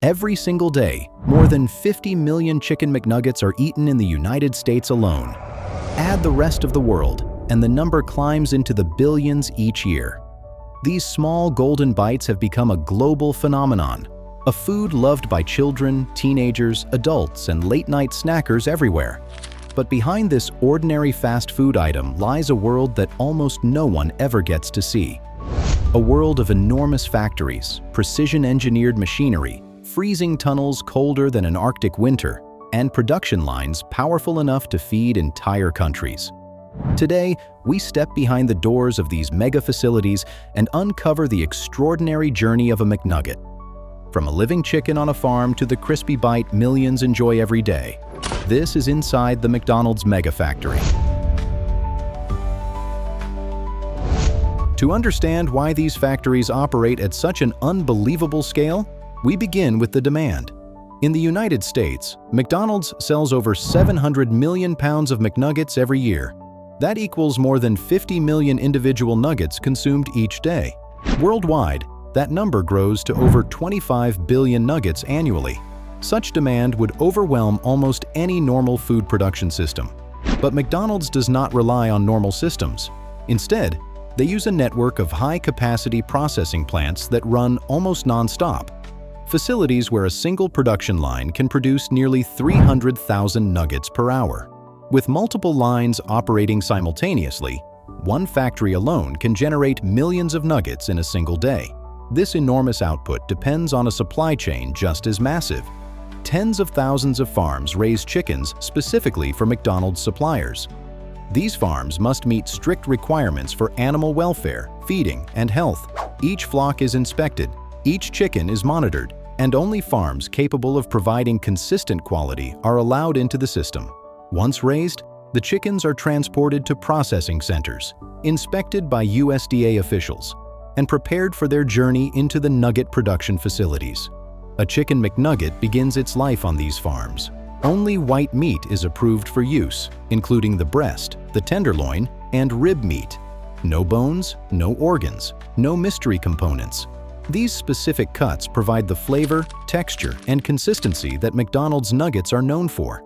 Every single day, more than 50 million Chicken McNuggets are eaten in the United States alone. Add the rest of the world, and the number climbs into the billions each year. These small golden bites have become a global phenomenon, a food loved by children, teenagers, adults, and late-night snackers everywhere. But behind this ordinary fast food item lies a world that almost no one ever gets to see. A world of enormous factories, precision-engineered machinery, freezing tunnels colder than an Arctic winter, and production lines powerful enough to feed entire countries. Today, we step behind the doors of these mega facilities and uncover the extraordinary journey of a McNugget. From a living chicken on a farm to the crispy bite millions enjoy every day, this is inside the McDonald's mega factory. To understand why these factories operate at such an unbelievable scale, we begin with the demand. In the United States, McDonald's sells over 700 million pounds of McNuggets every year. That equals more than 50 million individual nuggets consumed each day. Worldwide, that number grows to over 25 billion nuggets annually. Such demand would overwhelm almost any normal food production system. But McDonald's does not rely on normal systems. Instead, they use a network of high-capacity processing plants that run almost non-stop. Facilities where a single production line can produce nearly 300,000 nuggets per hour. With multiple lines operating simultaneously, one factory alone can generate millions of nuggets in a single day. This enormous output depends on a supply chain just as massive. Tens of thousands of farms raise chickens specifically for McDonald's suppliers. These farms must meet strict requirements for animal welfare, feeding, and health. Each flock is inspected, each chicken is monitored, and only farms capable of providing consistent quality are allowed into the system. Once raised, the chickens are transported to processing centers, inspected by USDA officials, and prepared for their journey into the nugget production facilities. A Chicken McNugget begins its life on these farms. Only white meat is approved for use, including the breast, the tenderloin, and rib meat. No bones, no organs, no mystery components. These specific cuts provide the flavor, texture, and consistency that McDonald's nuggets are known for.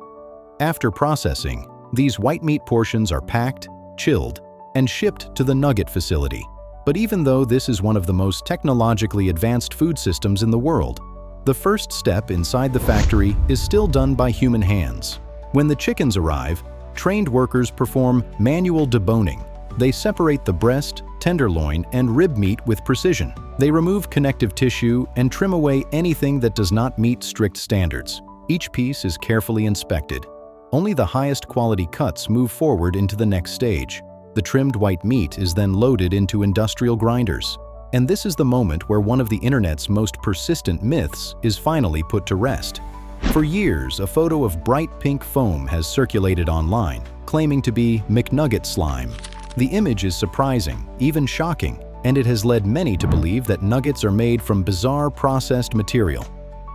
After processing, these white meat portions are packed, chilled, and shipped to the nugget facility. But even though this is one of the most technologically advanced food systems in the world, the first step inside the factory is still done by human hands. When the chickens arrive, trained workers perform manual deboning. They separate the breast, tenderloin, and rib meat with precision. They remove connective tissue and trim away anything that does not meet strict standards. Each piece is carefully inspected. Only the highest quality cuts move forward into the next stage. The trimmed white meat is then loaded into industrial grinders. And this is the moment where one of the internet's most persistent myths is finally put to rest. For years, a photo of bright pink foam has circulated online, claiming to be McNugget slime. The image is surprising, even shocking, and it has led many to believe that nuggets are made from bizarre processed material.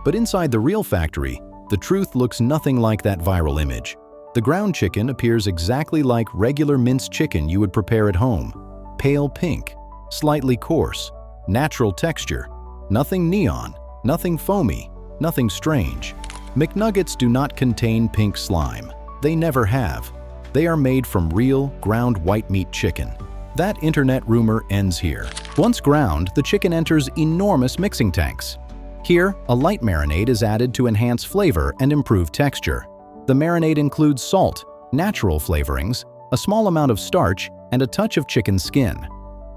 But inside the real factory, the truth looks nothing like that viral image. The ground chicken appears exactly like regular minced chicken you would prepare at home. Pale pink, slightly coarse, natural texture, nothing neon, nothing foamy, nothing strange. McNuggets do not contain pink slime. They never have. They are made from real, ground white meat chicken. That internet rumor ends here. Once ground, the chicken enters enormous mixing tanks. Here, a light marinade is added to enhance flavor and improve texture. The marinade includes salt, natural flavorings, a small amount of starch, and a touch of chicken skin.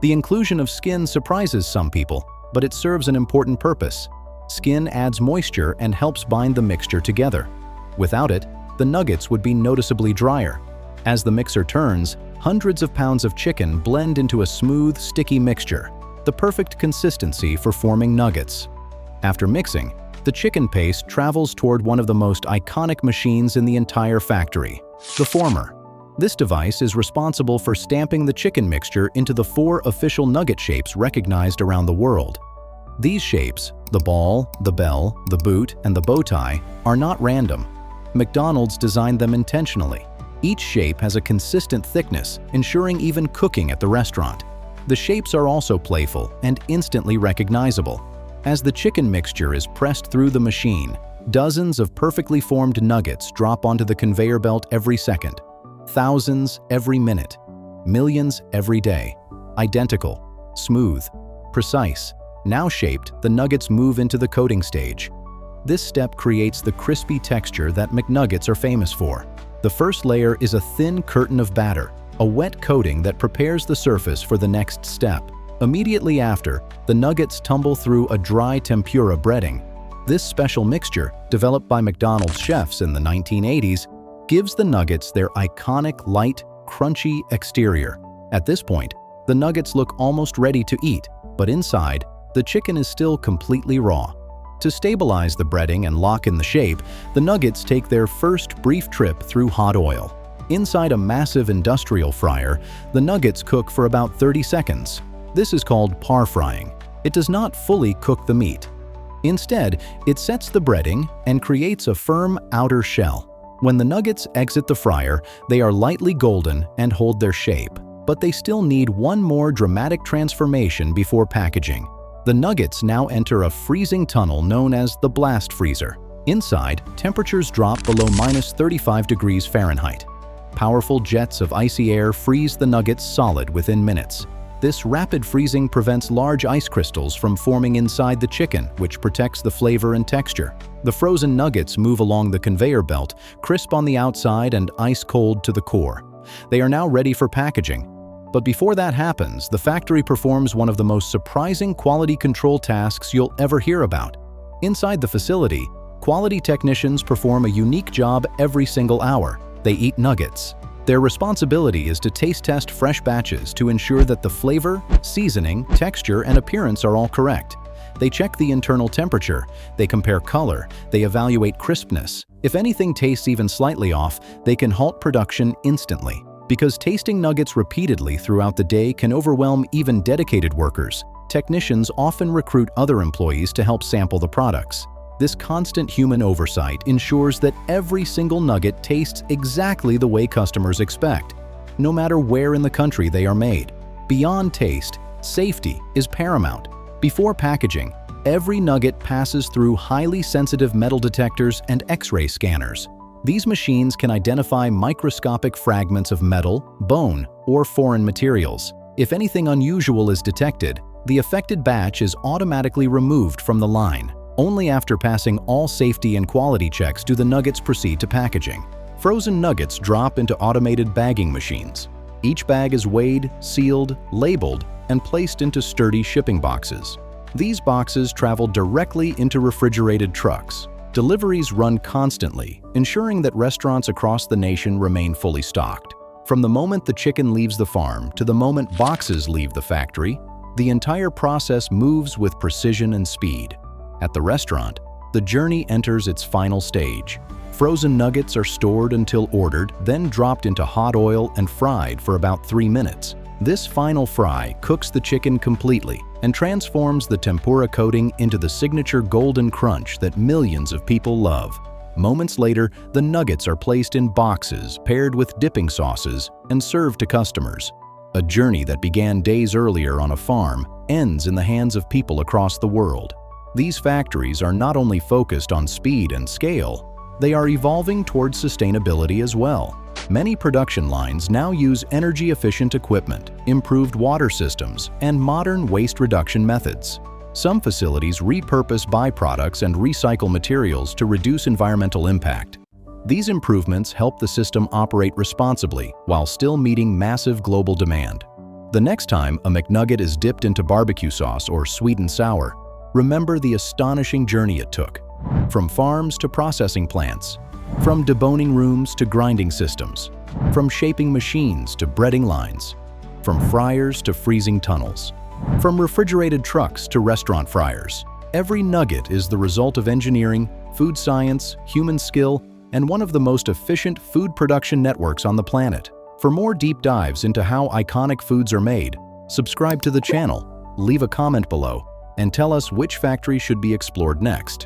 The inclusion of skin surprises some people, but it serves an important purpose. Skin adds moisture and helps bind the mixture together. Without it, the nuggets would be noticeably drier. As the mixer turns, hundreds of pounds of chicken blend into a smooth, sticky mixture, the perfect consistency for forming nuggets. After mixing, the chicken paste travels toward one of the most iconic machines in the entire factory, the former. This device is responsible for stamping the chicken mixture into the 4 official nugget shapes recognized around the world. These shapes, the ball, the bell, the boot, and the bow tie, are not random. McDonald's designed them intentionally. Each shape has a consistent thickness, ensuring even cooking at the restaurant. The shapes are also playful and instantly recognizable. As the chicken mixture is pressed through the machine, dozens of perfectly formed nuggets drop onto the conveyor belt every second. Thousands every minute. Millions every day. Identical, smooth, precise. Now shaped, the nuggets move into the coating stage. This step creates the crispy texture that McNuggets are famous for. The first layer is a thin curtain of batter, a wet coating that prepares the surface for the next step. Immediately after, the nuggets tumble through a dry tempura breading. This special mixture, developed by McDonald's chefs in the 1980s, gives the nuggets their iconic light, crunchy exterior. At this point, the nuggets look almost ready to eat, but inside, the chicken is still completely raw. To stabilize the breading and lock in the shape, the nuggets take their first brief trip through hot oil. Inside a massive industrial fryer, the nuggets cook for about 30 seconds. This is called par frying. It does not fully cook the meat. Instead, it sets the breading and creates a firm outer shell. When the nuggets exit the fryer, they are lightly golden and hold their shape, but they still need one more dramatic transformation before packaging. The nuggets now enter a freezing tunnel known as the blast freezer. Inside, temperatures drop below -35 degrees Fahrenheit. Powerful jets of icy air freeze the nuggets solid within minutes. This rapid freezing prevents large ice crystals from forming inside the chicken, which protects the flavor and texture. The frozen nuggets move along the conveyor belt, crisp on the outside and ice cold to the core. They are now ready for packaging. But before that happens, the factory performs one of the most surprising quality control tasks you'll ever hear about. Inside the facility, quality technicians perform a unique job every single hour. They eat nuggets. Their responsibility is to taste test fresh batches to ensure that the flavor, seasoning, texture, and appearance are all correct. They check the internal temperature, they compare color, they evaluate crispness. If anything tastes even slightly off, they can halt production instantly. Because tasting nuggets repeatedly throughout the day can overwhelm even dedicated workers, technicians often recruit other employees to help sample the products. This constant human oversight ensures that every single nugget tastes exactly the way customers expect, no matter where in the country they are made. Beyond taste, safety is paramount. Before packaging, every nugget passes through highly sensitive metal detectors and X-ray scanners. These machines can identify microscopic fragments of metal, bone, or foreign materials. If anything unusual is detected, the affected batch is automatically removed from the line. Only after passing all safety and quality checks do the nuggets proceed to packaging. Frozen nuggets drop into automated bagging machines. Each bag is weighed, sealed, labeled, and placed into sturdy shipping boxes. These boxes travel directly into refrigerated trucks. Deliveries run constantly, ensuring that restaurants across the nation remain fully stocked. From the moment the chicken leaves the farm to the moment boxes leave the factory, the entire process moves with precision and speed. At the restaurant, the journey enters its final stage. Frozen nuggets are stored until ordered, then dropped into hot oil and fried for about 3 minutes. This final fry cooks the chicken completely and transforms the tempura coating into the signature golden crunch that millions of people love. Moments later, the nuggets are placed in boxes paired with dipping sauces and served to customers. A journey that began days earlier on a farm ends in the hands of people across the world. These factories are not only focused on speed and scale, they are evolving towards sustainability as well. Many production lines now use energy-efficient equipment, improved water systems, and modern waste reduction methods. Some facilities repurpose byproducts and recycle materials to reduce environmental impact. These improvements help the system operate responsibly while still meeting massive global demand. The next time a McNugget is dipped into barbecue sauce or sweet and sour, remember the astonishing journey it took. From farms to processing plants, from deboning rooms to grinding systems, from shaping machines to breading lines, from fryers to freezing tunnels, from refrigerated trucks to restaurant fryers. Every nugget is the result of engineering, food science, human skill, and one of the most efficient food production networks on the planet. For more deep dives into how iconic foods are made, subscribe to the channel, leave a comment below, and tell us which factory should be explored next.